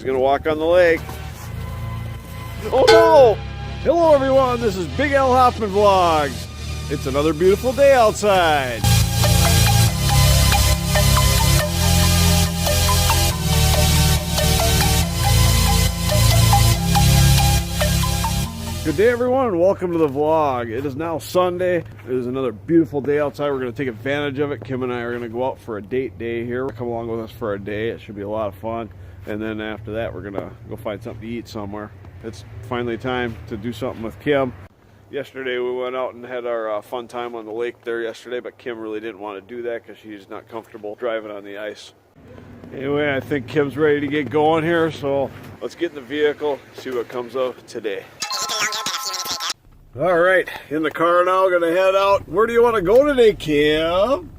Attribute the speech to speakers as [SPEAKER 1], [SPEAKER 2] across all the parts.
[SPEAKER 1] gonna walk on the lake. Oh no! Hello everyone, this is Big Al Hoffman Vlogs. It's another beautiful day outside. Good day everyone and welcome to the vlog. It is now Sunday. It is another beautiful day outside. We're going to take advantage of it. Kim and I are going to go out for a date day here. Come along with us for a day. It should be a lot of fun. And then after that we're going to go find something to eat somewhere. It's finally time to do something with Kim. Yesterday we went out and had our fun time on the lake there yesterday, but Kim really didn't want to do that because she's not comfortable driving on the ice. Anyway, I think Kim's ready to get going here, so let's get in the vehicle, see what comes of today. All right, in the car now, gonna head out. Where do you want to go today, Kim?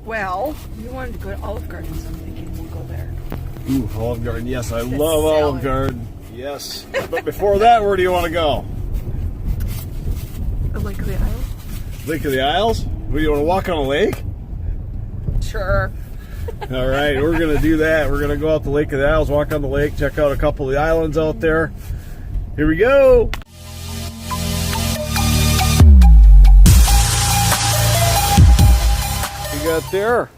[SPEAKER 2] Well, we wanted to go to Olive Garden, so I'm thinking we'll go there.
[SPEAKER 1] Ooh, Olive Garden, yes, I love Olive Garden. Yes, but before that, where do you want to go?
[SPEAKER 2] Lake of the Isles.
[SPEAKER 1] Lake of the Isles? What, do you want to walk on a lake?
[SPEAKER 2] Sure.
[SPEAKER 1] All right, we're gonna do that. We're gonna go out to Lake of the Isles, walk on the lake, check out a couple of the islands out there. Here we go. You got there?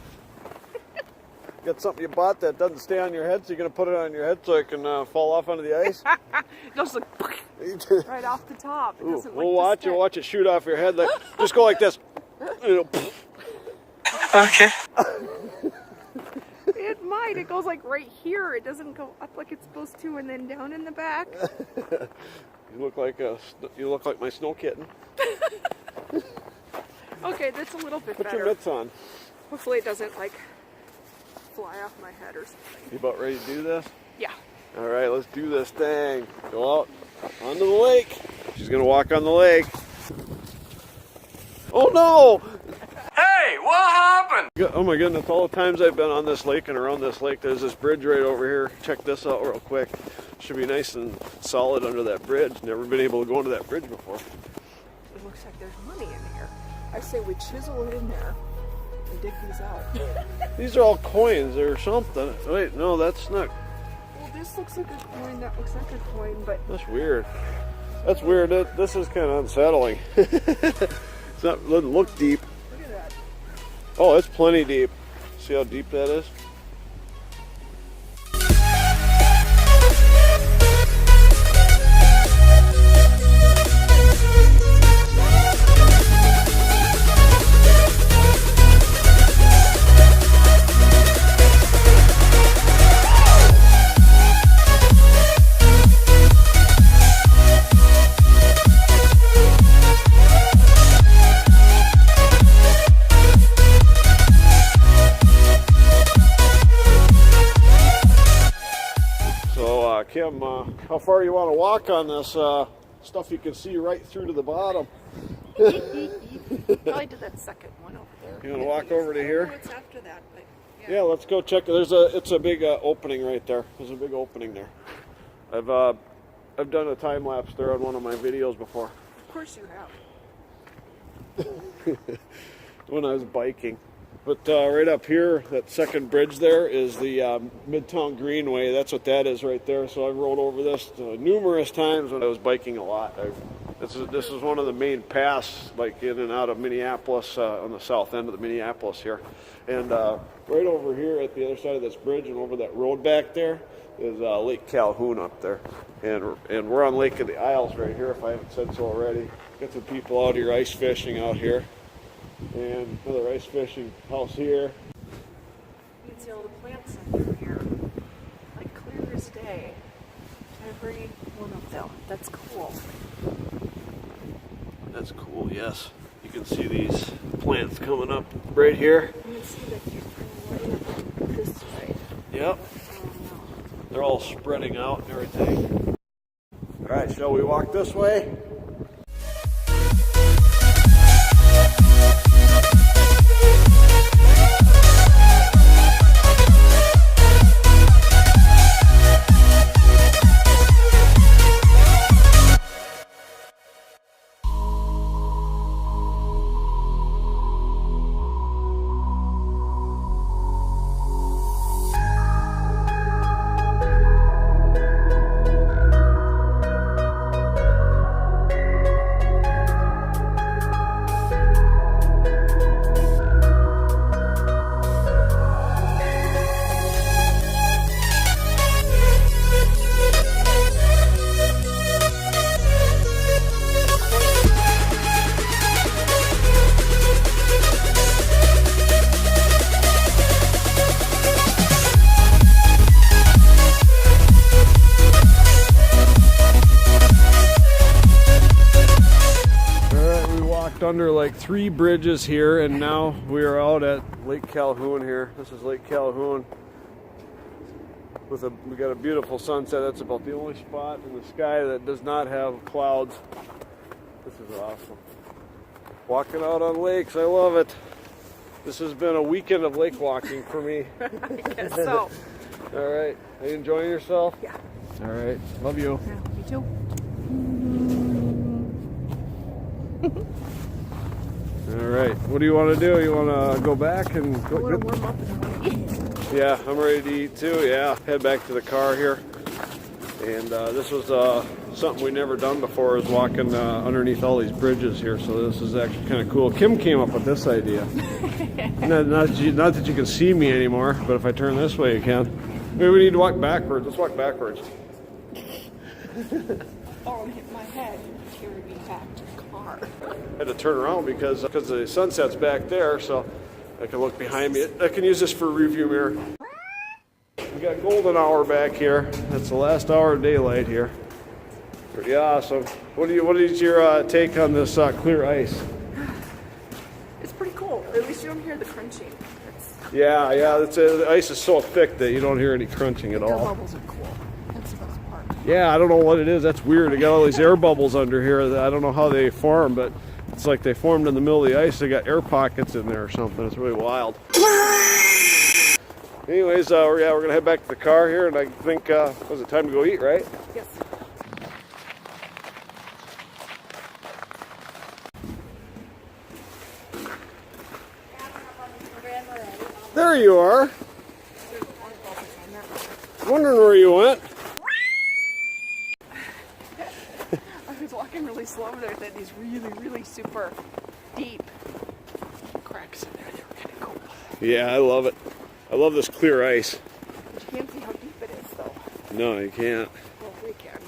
[SPEAKER 1] Got something you bought that doesn't stay on your head, so you're gonna put it on your head so it can fall off onto the ice?
[SPEAKER 2] It goes like right off the top. It doesn't
[SPEAKER 1] we'll watch it shoot off your head. Like, just go like this.
[SPEAKER 3] Okay.
[SPEAKER 2] It might. It goes like right here. It doesn't go up like it's supposed to, and then down in the back.
[SPEAKER 1] You look like my snow kitten.
[SPEAKER 2] Okay, that's a little bit better.
[SPEAKER 1] Put your mitts on.
[SPEAKER 2] Hopefully it doesn't like fly off my head or something.
[SPEAKER 1] You about ready to do this?
[SPEAKER 2] Yeah.
[SPEAKER 1] All right, let's do this thing. Go out onto the lake. She's gonna walk on the lake. Oh no!
[SPEAKER 3] Hey, what happened?
[SPEAKER 1] Oh my goodness, all the times I've been on this lake and around this lake, there's this bridge right over here. Check this out real quick. Should be nice and solid under that bridge. Never been able to go into that bridge before.
[SPEAKER 2] It looks like there's money in here. I say we chisel it in there and dig these out.
[SPEAKER 1] These are all coins or something. Wait, no, that's not.
[SPEAKER 2] Well, this looks like a coin. That looks like a coin, but
[SPEAKER 1] That's weird. That's weird. This is kind of unsettling. It's not, doesn't look deep.
[SPEAKER 2] look at that.
[SPEAKER 1] Oh, it's plenty deep. See how deep that is? Kim, how far do you want to walk on this stuff you can see right through to the bottom?
[SPEAKER 2] Probably to that second one over there.
[SPEAKER 1] You want to walk over to here?
[SPEAKER 2] It's after that, but
[SPEAKER 1] yeah, let's go check. It's a big opening right there. There's a big opening there. I've done a time lapse there on one of my videos before.
[SPEAKER 2] Of course you have.
[SPEAKER 1] When I was biking. But right up here, that second bridge there is the Midtown Greenway. That's what that is right there. So I rode over this numerous times when I was biking a lot. This is one of the main paths, like in and out of Minneapolis, on the south end of the Minneapolis here. And right over here at the other side of this bridge and over that road back there is Lake Calhoun up there. And we're on Lake of the Isles right here, if I haven't said so already. Got some people out here ice fishing out here. And another ice fishing house here.
[SPEAKER 2] You can see all the plants under here, like clear as day. Every one of them. That's cool.
[SPEAKER 1] That's cool, yes. You can see these plants coming up right here.
[SPEAKER 2] You can see that you're right up this way.
[SPEAKER 1] Yep. They're all spreading out and everything. All right, shall we walk this way? under like 3 bridges here, and now we are out at Lake Calhoun here. This is Lake Calhoun. We got a beautiful sunset. That's about the only spot in the sky that does not have clouds. This is awesome. Walking out on lakes, I love it. This has been a weekend of lake walking for me.
[SPEAKER 2] I guess so.
[SPEAKER 1] All right, are you enjoying yourself?
[SPEAKER 2] Yeah.
[SPEAKER 1] All right, love you.
[SPEAKER 2] Yeah, me too.
[SPEAKER 1] All right, what do you want to do? You want to go back and
[SPEAKER 2] I want to warm up and I want to eat.
[SPEAKER 1] Yeah, I'm ready to eat too. Yeah, head back to the car here. And this was something we never done before, is walking underneath all these bridges here. So this is actually kind of cool. Kim came up with this idea. not that you can see me anymore, but if I turn this way, you can. Maybe we need to walk backwards. Let's walk backwards.
[SPEAKER 2] Oh, and hit my head and carry me back to the car.
[SPEAKER 1] I had to turn around because the sunset's back there, so I can look behind me. I can use this for a review mirror. We got golden hour back here. That's the last hour of daylight here. Pretty awesome. What is your take on this clear ice?
[SPEAKER 2] It's pretty cool. At least you don't hear the crunching.
[SPEAKER 1] Yeah. The ice is so thick that you don't hear any crunching at
[SPEAKER 2] Air
[SPEAKER 1] all.
[SPEAKER 2] bubbles are cool. That's the best part.
[SPEAKER 1] Yeah, I don't know what it is. That's weird. They got all these air bubbles under here. I don't know how they form, but it's like they formed in the middle of the ice. They got air pockets in there or something. It's really wild. Anyways, we're gonna head back to the car here, and I think was it time to go eat, right?
[SPEAKER 2] Yes.
[SPEAKER 1] There you are. Wondering where you went.
[SPEAKER 2] I was walking really slow there. There these really super deep cracks in there. They were kind of cool.
[SPEAKER 1] Yeah, I love it. I love this clear ice.
[SPEAKER 2] But you can't see how deep it is, though.
[SPEAKER 1] No, you can't.
[SPEAKER 2] Well, we can.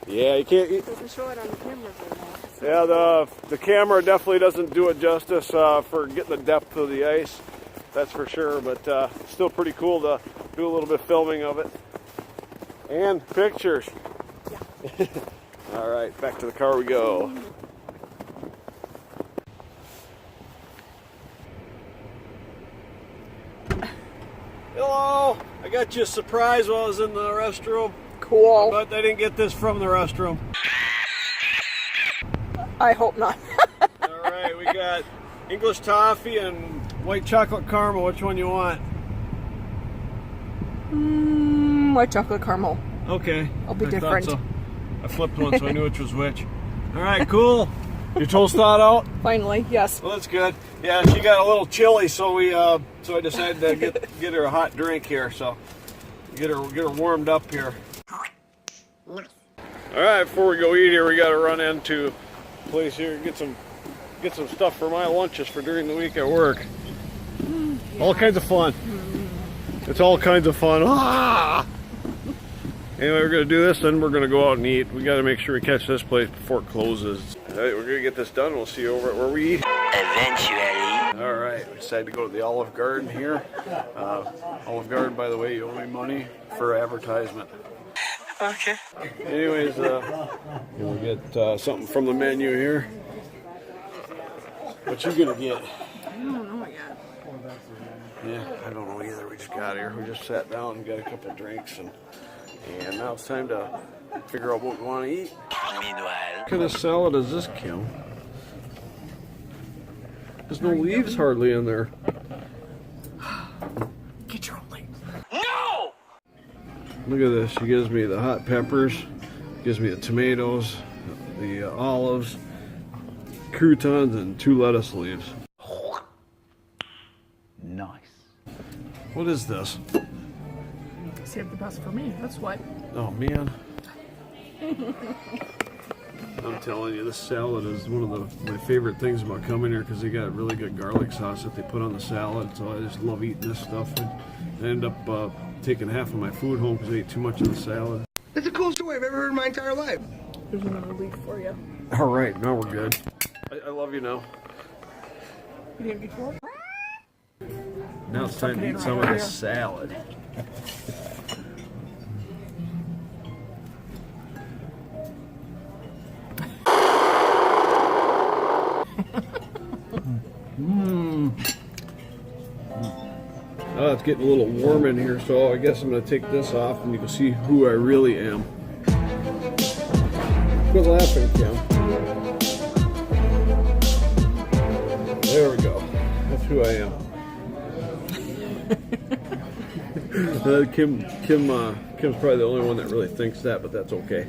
[SPEAKER 1] Yeah, you can't.
[SPEAKER 2] It doesn't show it on the camera very well. So.
[SPEAKER 1] Yeah, the camera definitely doesn't do it justice for getting the depth of the ice. That's for sure. But still pretty cool to do a little bit of filming of it and pictures.
[SPEAKER 2] Yeah.
[SPEAKER 1] All right, back to the car we go. Hello, I got you a surprise while I was in the restroom.
[SPEAKER 2] Cool.
[SPEAKER 1] But I didn't get this from the restroom.
[SPEAKER 2] I hope not.
[SPEAKER 1] All right, we got English toffee and white chocolate caramel. Which one you want?
[SPEAKER 2] White chocolate caramel.
[SPEAKER 1] Okay.
[SPEAKER 2] I'll be
[SPEAKER 1] I
[SPEAKER 2] different.
[SPEAKER 1] thought so. I flipped one so I knew which was which. All right, cool. Your toast thawed out?
[SPEAKER 2] Finally, yes.
[SPEAKER 1] Well, that's good. Yeah, she got a little chilly, so I decided to get her a hot drink here. So get her warmed up here. All right, before we go eat here, we got to run into a place here and get some stuff for my lunches for during the week at work. Yeah. All kinds of fun. It's all kinds of fun. Ah! Anyway, we're going to do this, then we're going to go out and eat. We got to make sure we catch this place before it closes. All right, we're going to get this done. We'll see you over at where we eat.
[SPEAKER 3] Eventually.
[SPEAKER 1] All right, we decided to go to the Olive Garden here. Olive Garden, by the way, you owe me money for advertisement.
[SPEAKER 3] Okay.
[SPEAKER 1] Anyways, we'll get something from the menu here. What you going to get?
[SPEAKER 2] I don't know yet.
[SPEAKER 1] Yeah, I don't know either. We just got here. We just sat down and got a couple drinks, and now it's time to figure out what we want to eat.
[SPEAKER 3] Meanwhile.
[SPEAKER 1] What kind of salad is this, Kim? There's no leaves hardly in there.
[SPEAKER 2] Get your own leaves.
[SPEAKER 3] No!
[SPEAKER 1] Look at this. She gives me the hot peppers, gives me the tomatoes, the olives, croutons, and 2 lettuce leaves.
[SPEAKER 3] Nice.
[SPEAKER 1] What is this?
[SPEAKER 2] Save the best for me. That's what.
[SPEAKER 1] Oh, man. I'm telling you, this salad is one of my favorite things about coming here, because they got really good garlic sauce that they put on the salad. So I just love eating this stuff. And I end up taking half of my food home because I ate too much of the salad.
[SPEAKER 4] That's the coolest story I've ever heard in my entire life.
[SPEAKER 2] There's another leaf for you.
[SPEAKER 1] All right, now we're good. I love you now.
[SPEAKER 2] You didn't before?
[SPEAKER 1] Now it's time to eat some of this salad. it's getting a little warm in here, so I guess I'm going to take this off and you can see who I really am. Quit laughing, Kim. There we go. That's who I am. Kim's probably the only one that really thinks that, but that's okay.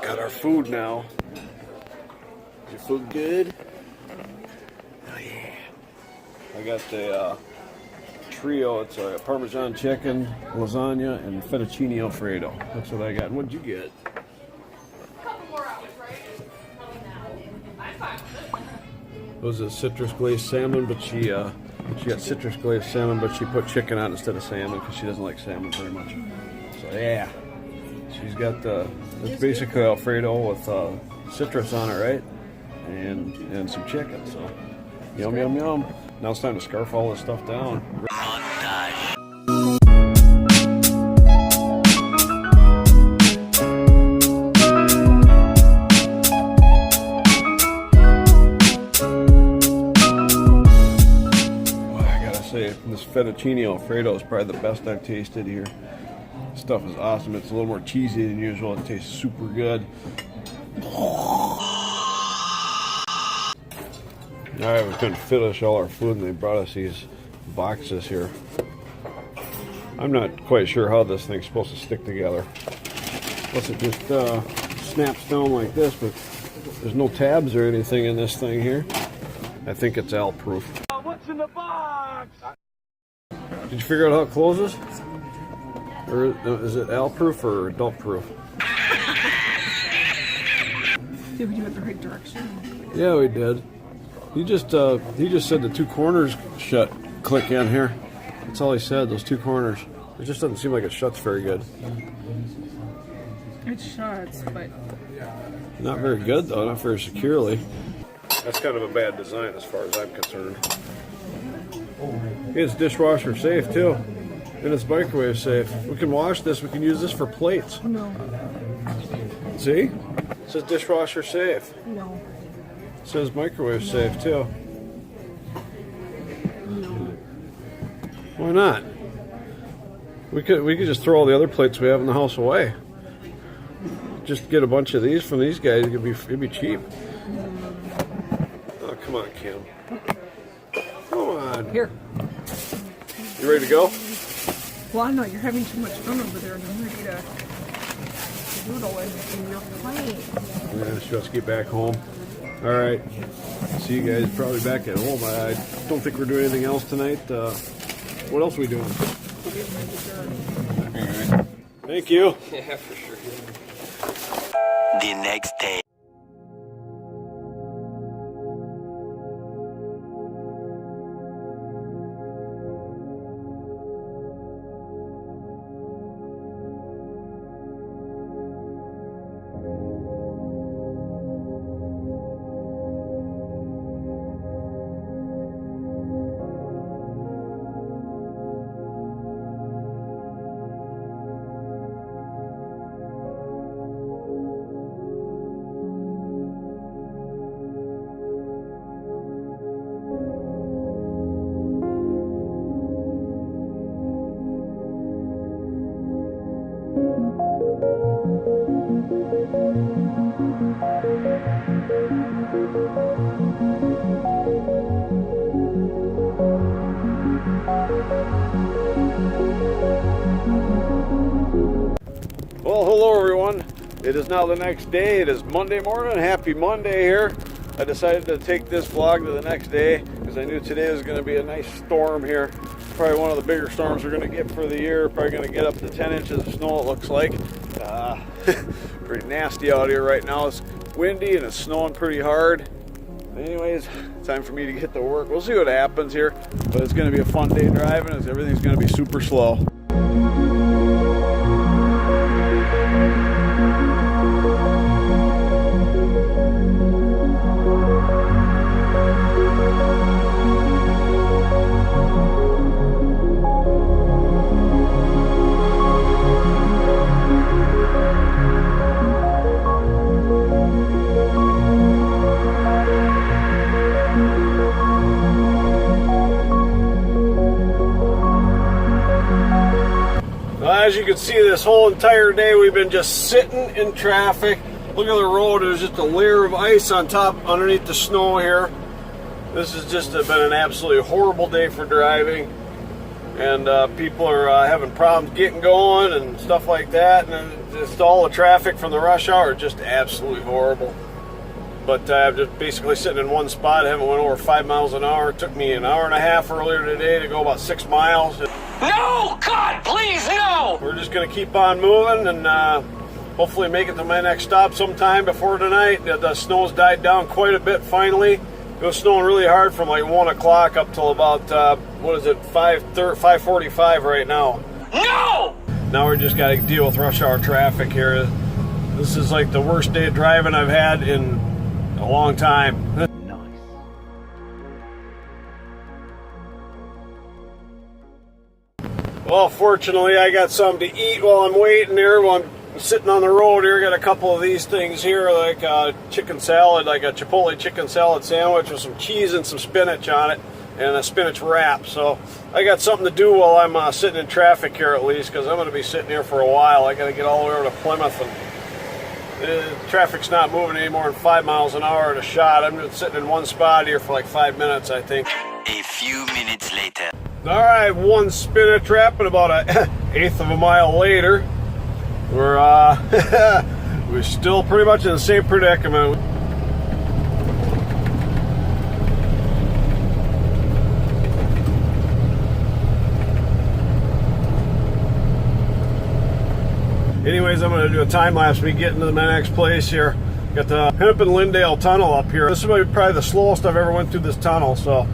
[SPEAKER 1] Got our food now. Is your food good? Oh yeah. I got the trio. It's a Parmesan chicken, lasagna, and fettuccine alfredo. That's what I got. What'd you get? It was a citrus glazed salmon, but she got citrus glazed salmon, but she put chicken on instead of salmon because she doesn't like salmon very much. So yeah, she's got it's basically Alfredo with citrus on it, right? And some chicken. So yum yum yum. Now it's time to scarf all this stuff down. This fettuccine alfredo is probably the best I've tasted here. This stuff is awesome. It's a little more cheesy than usual. It tastes super good. Alright, we couldn't finish all our food and they brought us these boxes here. I'm not quite sure how this thing's supposed to stick together. Unless it just snaps down like this, but there's no tabs or anything in this thing here. I think it's Al-proof.
[SPEAKER 3] What's in the box?
[SPEAKER 1] Did you figure out how it closes? Or is it Al-proof or adult-proof?
[SPEAKER 2] Did we do it the right direction?
[SPEAKER 1] Yeah, we did. He just said the two corners shut. Click in here. That's all he said. Those two corners. It just doesn't seem like it shuts very good.
[SPEAKER 2] It shuts, but
[SPEAKER 1] Not very good though. Not very securely. That's kind of a bad design as far as I'm concerned. It's dishwasher safe too, and it's microwave safe. We can wash this. We can use this for plates.
[SPEAKER 2] no,
[SPEAKER 1] See? It says dishwasher safe.
[SPEAKER 2] no,
[SPEAKER 1] It says microwave safe too.
[SPEAKER 2] no.
[SPEAKER 1] Why not? We could just throw all the other plates we have in the house away. Just get a bunch of these from these guys. It'd be cheap. Oh, come on, Kim. Come on.
[SPEAKER 2] Here.
[SPEAKER 1] You ready to go?
[SPEAKER 2] Well, I know you're having too much fun over there, and I'm ready to doodle in your plane.
[SPEAKER 1] Yeah, she wants to get back home. All right. See you guys probably back at home. I don't think we're doing anything else tonight. What else are we doing? Thank you.
[SPEAKER 3] Yeah, for sure. The next day.
[SPEAKER 1] Well, hello everyone. It is now the next day. It is Monday morning. Happy Monday here. I decided to take this vlog to the next day because I knew today was going to be a nice storm here. Probably one of the bigger storms we're going to get for the year. Probably going to get up to 10 inches of snow, it looks like. Pretty nasty out here right now. It's windy and it's snowing pretty hard. Anyways, time for me to get to work. We'll see what happens here, but it's going to be a fun day driving as everything's going to be super slow. as you can see, this whole entire day we've been just sitting in traffic. Look at the road, there's just a layer of ice on top underneath the snow here. This has just been an absolutely horrible day for driving. And people are having problems getting going and stuff like that. And just all the traffic from the rush hour is just absolutely horrible. But I'm just basically sitting in one spot. I haven't went over 5 miles an hour. It took me an hour and a half earlier today to go about 6 miles.
[SPEAKER 3] No! God, please, no!
[SPEAKER 1] We're just going to keep on moving and hopefully make it to my next stop sometime before tonight. The snow's died down quite a bit finally. It was snowing really hard from like 1 o'clock up till about, 5:45 right now.
[SPEAKER 3] No!
[SPEAKER 1] Now we just got to deal with rush hour traffic here. This is like the worst day of driving I've had in a long time. Well, fortunately, I got something to eat while I'm waiting here. While I'm sitting on the road here, got a couple of these things here, like chicken salad, like a Chipotle chicken salad sandwich with some cheese and some spinach on it, and a spinach wrap. So I got something to do while I'm sitting in traffic here, at least, because I'm going to be sitting here for a while. I got to get all the way over to Plymouth, and traffic's not moving any more than 5 miles an hour at a shot. I'm just sitting in one spot here for like 5 minutes, I think.
[SPEAKER 3] A few minutes later.
[SPEAKER 1] All right, one spinach wrap, and about an eighth of a mile later, we're still pretty much in the same predicament. Anyways, I'm going to do a time lapse of me getting to my next place here. Got the Hennepin-Lyndale tunnel up here. This is probably the slowest I've ever went through this tunnel, so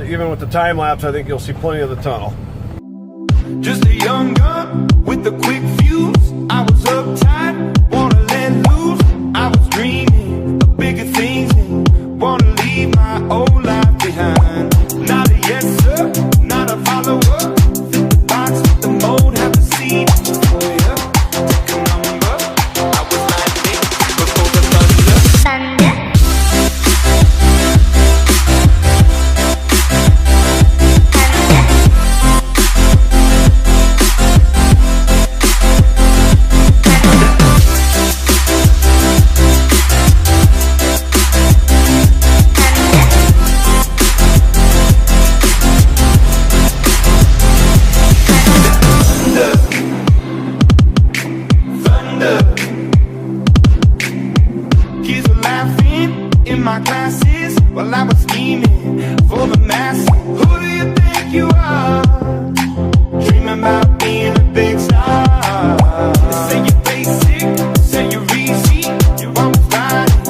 [SPEAKER 1] even with the time lapse, I think you'll see plenty of the tunnel.
[SPEAKER 5] Just a young gun with a quick fuse. I was uptight, wanna let loose. I was dreaming of bigger things and wanna leave my old life behind. Not a yes sir, not a follower. Fit the box with the mold, have a seat for ya. Take a number. I was lightning before the thunder. Kids were laughing in my classes while I was scheming for the masses. Who do you think you are? Dreaming about being a big star. They say you're basic, say you're easy. You're always riding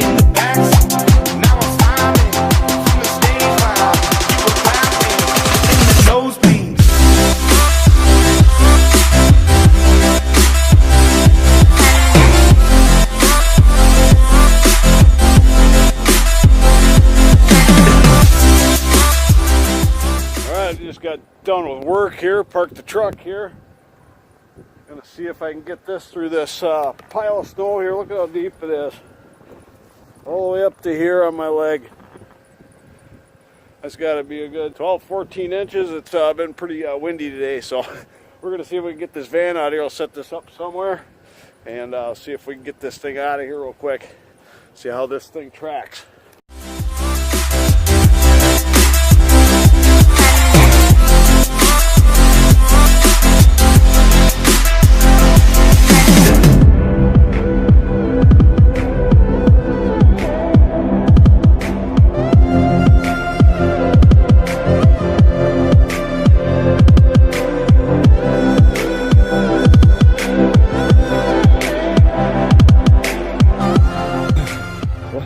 [SPEAKER 5] in the backseat. Now I'm smiling from the stage while you were clapping in the nosebleeds.
[SPEAKER 1] Just got done with work here, parked the truck here. Gonna see if I can get this through this pile of snow here. Look at how deep it is. All the way up to here on my leg. That's got to be a good 12, 14 inches. It's been pretty windy today, so we're gonna see if we can get this van out of here. I'll set this up somewhere and see if we can get this thing out of here real quick. See how this thing tracks.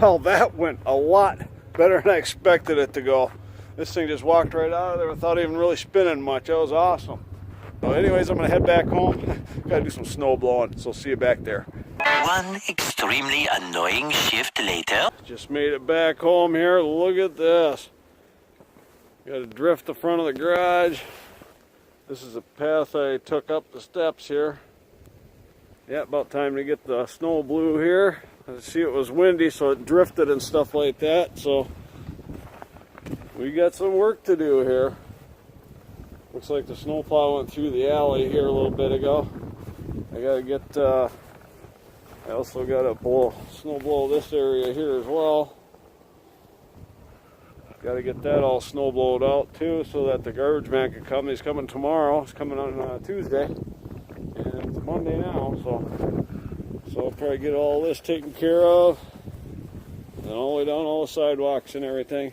[SPEAKER 1] Well, that went a lot better than I expected it to go. This thing just walked right out of there without even really spinning much. That was awesome. So anyways, I'm going to head back home. Got to do some snow blowing, so see you back there.
[SPEAKER 3] One extremely annoying shift later.
[SPEAKER 1] Just made it back home here. Look at this. Got to drift the front of the garage. This is a path I took up the steps here. Yeah, about time to get the snow blue here. See, it was windy, so it drifted and stuff like that. So we got some work to do here. Looks like the snowplow went through the alley here a little bit ago. I gotta get, I also gotta snow blow this area here as well. Gotta get that all snow blowed out too so that the garbage man can come. He's coming tomorrow. He's coming on Tuesday. And it's Monday now, so I'll probably get all this taken care of. And all the way down all the sidewalks and everything.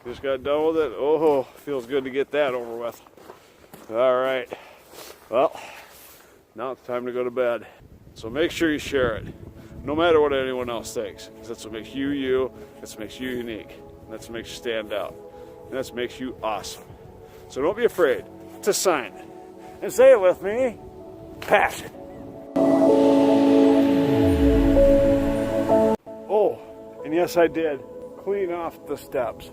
[SPEAKER 1] Just got done with it. Oh, feels good to get that over with. All right. Well, now it's time to go to bed. So make sure you share it, no matter what anyone else thinks. Because that's what makes you you. That's what makes you unique. And that's what makes you stand out. And that's what makes you awesome. So don't be afraid to sign it. And say it with me. Passion. Oh, and yes, I did clean off the steps.